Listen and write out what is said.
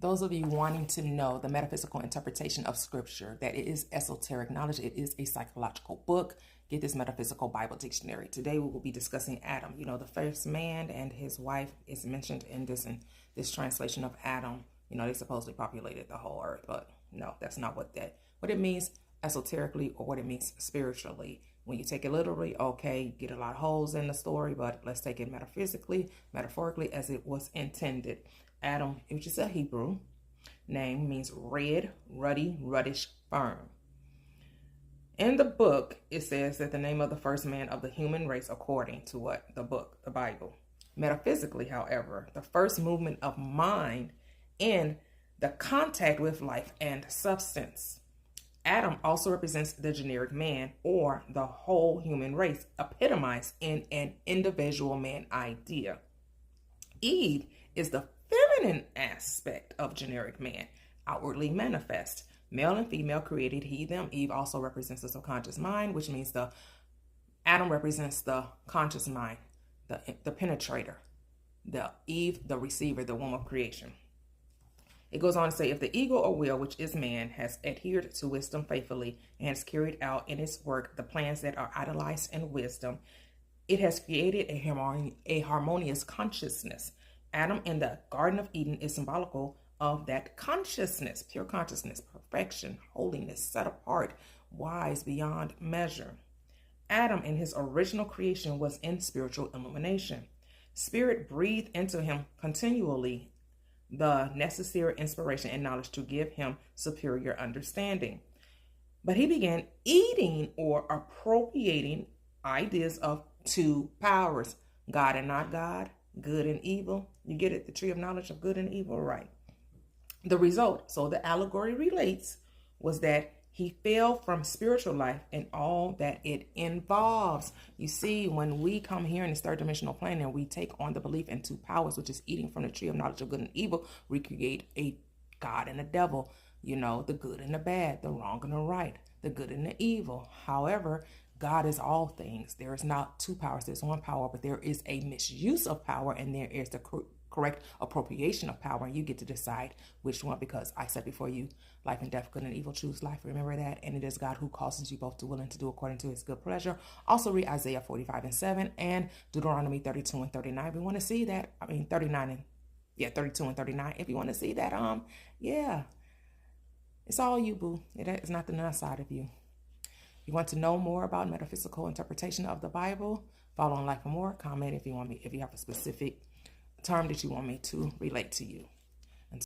Those of you wanting to know the metaphysical interpretation of scripture, that it is esoteric knowledge, it is a psychological book, get this metaphysical Bible dictionary. Today we will be discussing Adam. You know, the first man and his wife is mentioned in this translation of Adam. You know, they supposedly populated the whole earth, but no, that's not what it means esoterically or what it means spiritually. When you take it literally, okay, you get a lot of holes in the story, but let's take it metaphorically as it was intended. Adam, which is a Hebrew name, means red, ruddy, ruddish, firm. In the book, it says that the name of the first man of the human race, according to what? The book, the Bible. Metaphysically, however, the first movement of mind in the contact with life and substance. Adam also represents the generic man, or the whole human race, epitomized in an individual man idea. Eve is the feminine aspect of generic man, outwardly manifest. Male and female created he, them. Eve also represents the subconscious mind, which means Adam represents the conscious mind, the penetrator. The Eve, the receiver, the womb of creation. It goes on to say, if the ego or will, which is man, has adhered to wisdom faithfully and has carried out in its work the plans that are idolized in wisdom, it has created a harmonious consciousness. Adam in the Garden of Eden is symbolical of that consciousness, pure consciousness, perfection, holiness, set apart, wise beyond measure. Adam in his original creation was in spiritual illumination. Spirit breathed into him continually the necessary inspiration and knowledge to give him superior understanding. But he began eating or appropriating ideas of two powers, God and not God, good and evil. You get it? The tree of knowledge of good and evil, right? The result, so the allegory relates, was that he fell from spiritual life and all that it involves. You see, when we come here in this third dimensional plane and we take on the belief in two powers, which is eating from the tree of knowledge of good and evil, we create a God and a devil, you know, the good and the bad, the wrong and the right, the good and the evil. However, God is all things. There is not two powers. There's one power, but there is a misuse of power, and there is the correct appropriation of power, and you get to decide which one, because I said before you, life and death, good and evil, choose life. Remember that. And it is God who causes you both to will and to do according to his good pleasure. Also read Isaiah 45:7 and Deuteronomy 32 and 39. If you want to see that, 32 and 39. If you want to see that, yeah, it's all you, boo. It is nothing outside of you. You want to know more about metaphysical interpretation of the Bible? Follow on Life for More. Comment if you have a specific term that you want me to relate to you.